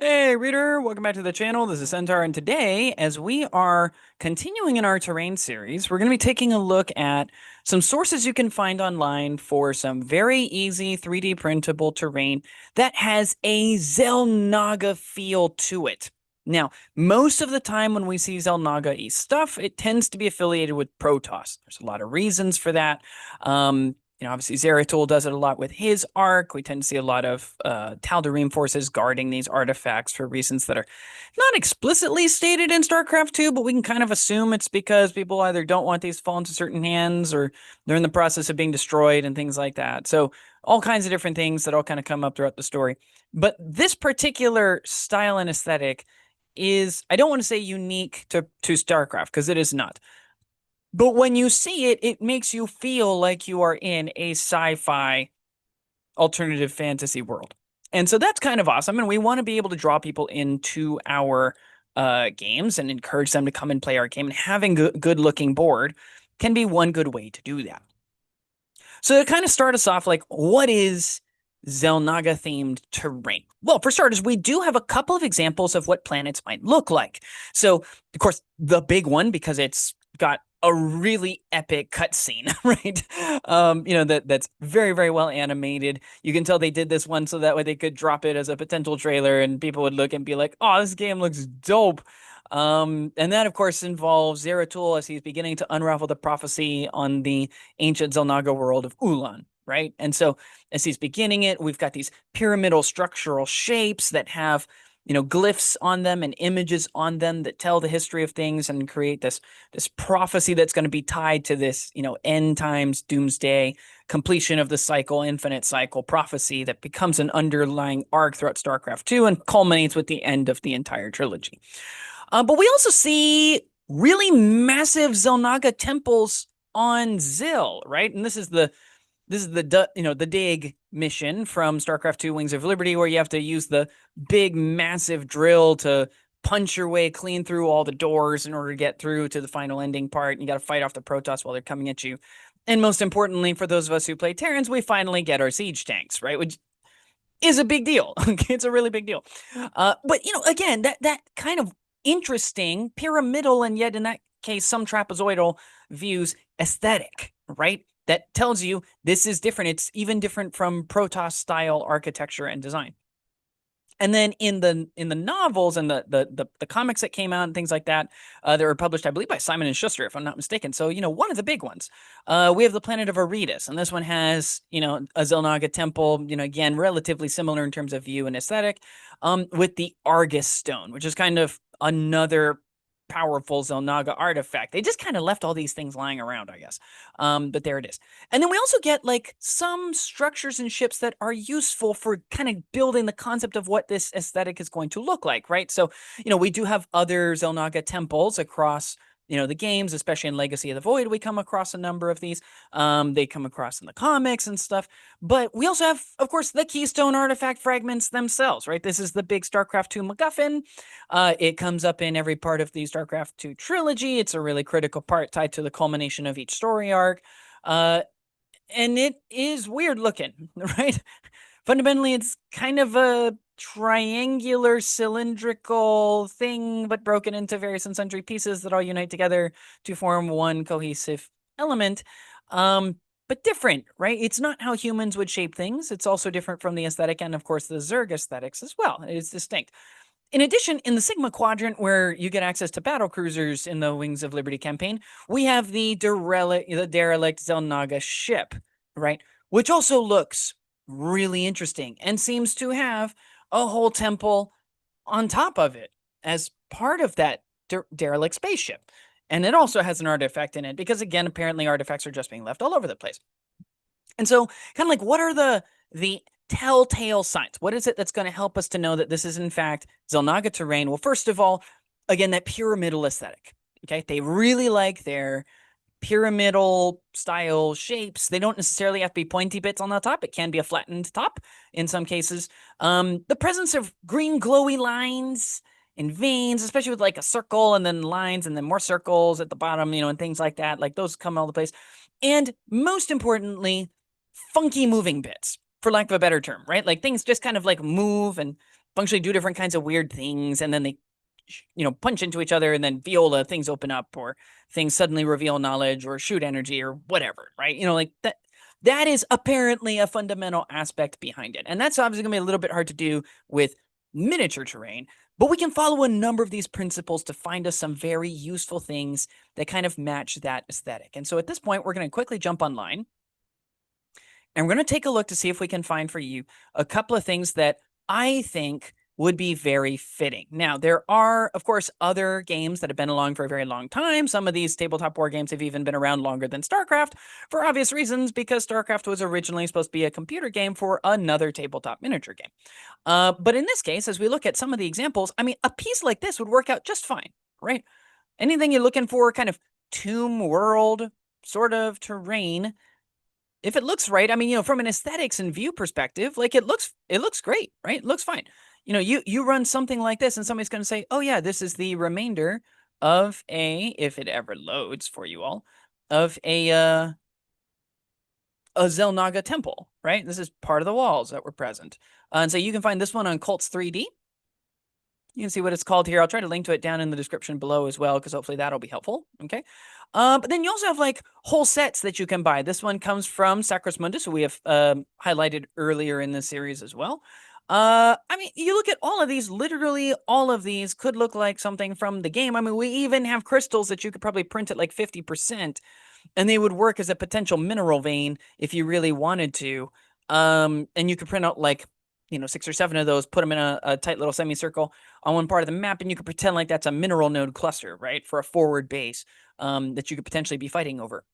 Hey reader, welcome back to the channel. This is Centaur, and today, as we are continuing in our terrain series, we're going to be taking a look at some sources you can find online for some very easy 3D printable terrain that has a Xel'Naga feel to it. Now, most of the time when we see Xel'Naga-y stuff, it tends to be affiliated with Protoss. There's a lot of reasons for that. Obviously Zeratul does it a lot with his arc. We tend to see a lot of Tal'Darim forces guarding these artifacts for reasons that are not explicitly stated in Starcraft 2, but we can kind of assume it's because people either don't want these to fall into certain hands or they're in the process of being destroyed and things like that. So all kinds of different things that all kind of come up throughout the story. But this particular style and aesthetic is, I don't want to say unique to Starcraft, because it is not. But when you see it, it makes you feel like you are in a sci-fi alternative fantasy world. And so that's kind of awesome. And we want to be able to draw people into our games and encourage them to come and play our game. And having a good looking board can be one good way to do that. So to kind of start us off, like, what is Xel'Naga themed terrain? Well, for starters, we do have a couple of examples of what planets might look like. So, of course, the big one, because it's got a really epic cutscene, right? That's very, very well animated. You can tell they did this one so that way they could drop it as a potential trailer and people would look and be like, oh, this game looks dope. And that, of course, involves Zeratul as he's beginning to unravel the prophecy on the ancient Xel'Naga world of Ulan, right? And so as he's beginning it, we've got these pyramidal structural shapes that have, glyphs on them and images on them that tell the history of things and create this prophecy that's going to be tied to this, end times, doomsday, completion of the cycle, infinite cycle prophecy that becomes an underlying arc throughout StarCraft 2 and culminates with the end of the entire trilogy. But we also see really massive Xel'Naga temples on Xil, right? And this is the dig mission from StarCraft 2 Wings of Liberty, where you have to use the big massive drill to punch your way clean through all the doors in order to get through to the final ending part. And you got to fight off the Protoss while they're coming at you. And most importantly, for those of us who play Terrans, we finally get our siege tanks, right? Which is a big deal. It's a really big deal. But again, that kind of interesting pyramidal and yet in that case some trapezoidal views aesthetic, right? That tells you this is different. It's even different from Protoss style architecture and design. And then in the novels and the comics that came out and things like that, that were published, I believe, by Simon and Schuster, if I'm not mistaken. So, one of the big ones. We have the planet of Aridus, and this one has, a Xel'Naga temple, again, relatively similar in terms of view and aesthetic, with the Argus stone, which is kind of another powerful Xel'Naga artifact. They just kind of left all these things lying around, I guess. But there it is. And then we also get like some structures and ships that are useful for kind of building the concept of what this aesthetic is going to look like, right? So, we do have other Xel'Naga temples across the games, especially in Legacy of the Void, we come across a number of these. They come across in the comics and stuff. But we also have, of course, the Keystone artifact fragments themselves, right? This is the big StarCraft 2 MacGuffin. It comes up in every part of the StarCraft 2 trilogy. It's a really critical part tied to the culmination of each story arc. And it is weird looking, right? Fundamentally, it's kind of a triangular cylindrical thing, but broken into various and sundry pieces that all unite together to form one cohesive element. But different, right? It's not how humans would shape things. It's also different from the aesthetic and, of course, the Zerg aesthetics as well. It is distinct. In addition, in the Sigma Quadrant, where you get access to battle cruisers in the Wings of Liberty campaign, we have the derelict Xel'Naga ship, right? Which also looks really interesting and seems to have a whole temple on top of it as part of that derelict spaceship. And it also has an artifact in it because, again, apparently artifacts are just being left all over the place. And so kind of like, what are the telltale signs? What is it that's going to help us to know that this is, in fact, Xel'Naga terrain? Well, first of all, again, that pyramidal aesthetic. Okay, they really like their pyramidal style shapes. They don't necessarily have to be pointy bits on the top. It can be a flattened top in some cases. The presence of green glowy lines and veins, especially with like a circle and then lines and then more circles at the bottom, and things like that. Like those come all the place. And most importantly, funky moving bits, for lack of a better term, right? Like things just kind of like move and functionally do different kinds of weird things, and then they punch into each other, and then viola things open up, or things suddenly reveal knowledge or shoot energy or whatever, right? Like that is apparently a fundamental aspect behind it. And that's obviously going to be a little bit hard to do with miniature terrain, but we can follow a number of these principles to find us some very useful things that kind of match that aesthetic. And so at this point, we're going to quickly jump online, and we're going to take a look to see if we can find for you a couple of things that I think would be very fitting. Now, there are, of course, other games that have been along for a very long time. Some of these tabletop war games have even been around longer than Starcraft, for obvious reasons, because Starcraft was originally supposed to be a computer game for another tabletop miniature game. But in this case, as we look at some of the examples, I mean, a piece like this would work out just fine, right? Anything you're looking for, kind of tomb world sort of terrain, if it looks right, I mean, from an aesthetics and view perspective, like it looks great, right? It looks fine. You run something like this, and somebody's going to say, "Oh yeah, this is the remainder of if it ever loads for you all, of a Xel'Naga temple, right? This is part of the walls that were present." And so you can find this one on Cults 3D. You can see what it's called here. I'll try to link to it down in the description below as well, because hopefully that'll be helpful. Okay. But then you also have like whole sets that you can buy. This one comes from Sacros Mundus, who we have highlighted earlier in the series as well. I mean, you look at all of these, literally all of these could look like something from the game. I mean, we even have crystals that you could probably print at like 50%, and they would work as a potential mineral vein if you really wanted to. And you could print out like 6 or 7 of those, put them in a tight little semicircle on one part of the map, and you could pretend like that's a mineral node cluster, right, for a forward base that you could potentially be fighting over.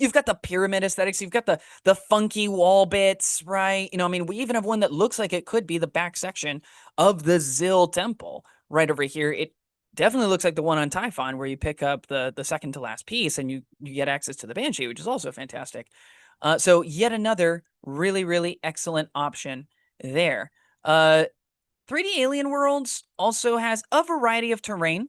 You've got the pyramid aesthetics. You've got the funky wall bits, right? I mean, we even have one that looks like it could be the back section of the Xil temple right over here. It definitely looks like the one on Typhon, where you pick up the second to last piece and you get access to the Banshee, which is also fantastic. So yet another really, really excellent option there. 3D Alien Worlds also has a variety of terrain.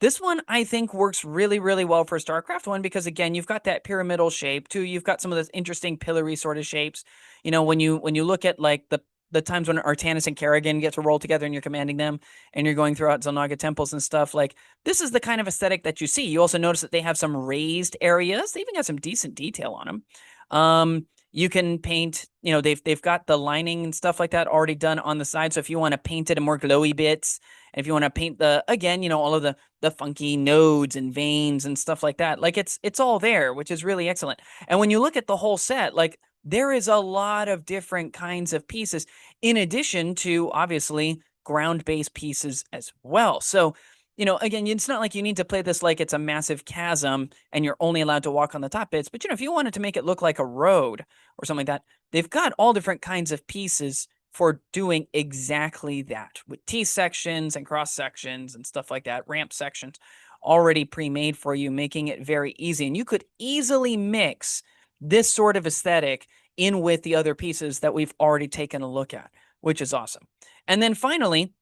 This one, I think, works really, really well for StarCraft 1 because, again, you've got that pyramidal shape. 2, you've got some of those interesting pillory sort of shapes. When you look at, like, the times when Artanis and Kerrigan get to roll together and you're commanding them and you're going throughout Xel'Naga temples and stuff, like, this is the kind of aesthetic that you see. You also notice that they have some raised areas. They even got some decent detail on them. You can paint, they've got the lining and stuff like that already done on the side. So if you want to paint it in more glowy bits, and if you want to paint all of the funky nodes and veins and stuff like that, like it's all there, which is really excellent. And when you look at the whole set, like there is a lot of different kinds of pieces, in addition to obviously ground-based pieces as well. So, again, it's not like you need to play this like it's a massive chasm and you're only allowed to walk on the top bits. But, if you wanted to make it look like a road or something like that, they've got all different kinds of pieces for doing exactly that, with T sections and cross sections and stuff like that, ramp sections already pre-made for you, making it very easy. And you could easily mix this sort of aesthetic in with the other pieces that we've already taken a look at, which is awesome. And then finally,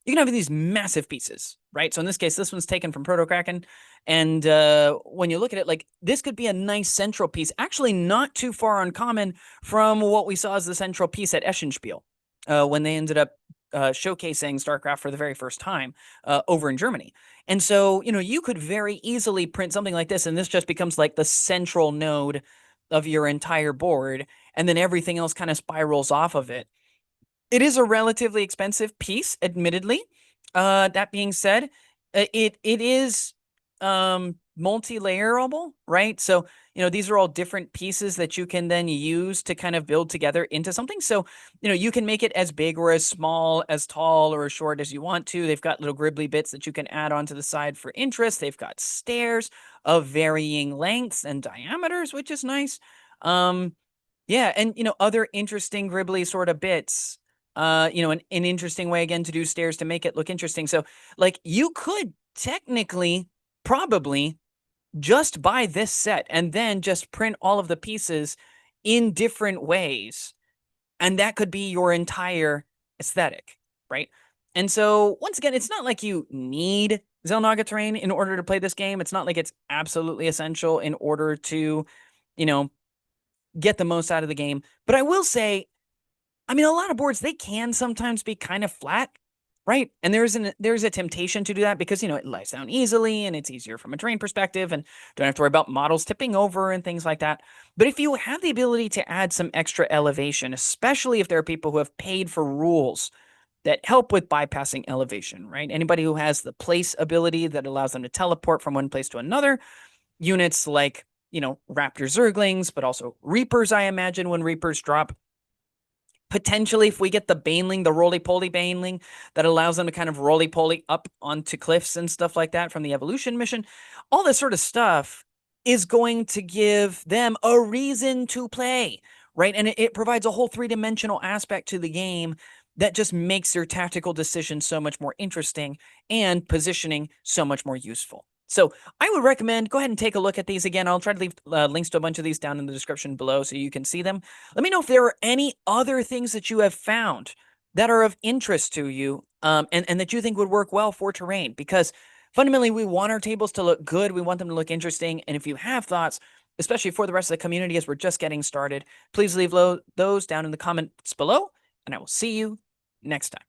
you can have these massive pieces, right? So in this case, this one's taken from Proto Kraken. And when you look at it, like this could be a nice central piece, actually not too far uncommon from what we saw as the central piece at Eschenspiel when they ended up showcasing StarCraft for the very first time over in Germany. And so, you could very easily print something like this, and this just becomes like the central node of your entire board, and then everything else kind of spirals off of it. It is a relatively expensive piece, admittedly. That being said, it is multi-layerable, right? So, these are all different pieces that you can then use to kind of build together into something. So, you can make it as big or as small, as tall or as short as you want to. They've got little gribbly bits that you can add onto the side for interest. They've got stairs of varying lengths and diameters, which is nice. Yeah, and, other interesting gribbly sort of bits. An interesting way, again, to do stairs to make it look interesting. So, like, you could technically probably just buy this set and then just print all of the pieces in different ways, and that could be your entire aesthetic, right? And so, once again, it's not like you need Xel'Naga Terrain in order to play this game. It's not like it's absolutely essential in order to, get the most out of the game. But I will say, I mean, a lot of boards, they can sometimes be kind of flat, right? And there's a temptation to do that because, it lies down easily and it's easier from a terrain perspective and don't have to worry about models tipping over and things like that. But if you have the ability to add some extra elevation, especially if there are people who have paid for rules that help with bypassing elevation, right? Anybody who has the place ability that allows them to teleport from one place to another, units like, Raptor Zerglings, but also Reapers, I imagine, when Reapers drop. Potentially, if we get the Baneling, the roly-poly Baneling, that allows them to kind of roly-poly up onto cliffs and stuff like that from the evolution mission, all this sort of stuff is going to give them a reason to play, right? And it provides a whole three-dimensional aspect to the game that just makes your tactical decisions so much more interesting and positioning so much more useful. So I would recommend go ahead and take a look at these again. I'll try to leave links to a bunch of these down in the description below so you can see them. Let me know if there are any other things that you have found that are of interest to you, and that you think would work well for terrain, because fundamentally we want our tables to look good. We want them to look interesting. And if you have thoughts, especially for the rest of the community as we're just getting started, please leave those down in the comments below, and I will see you next time.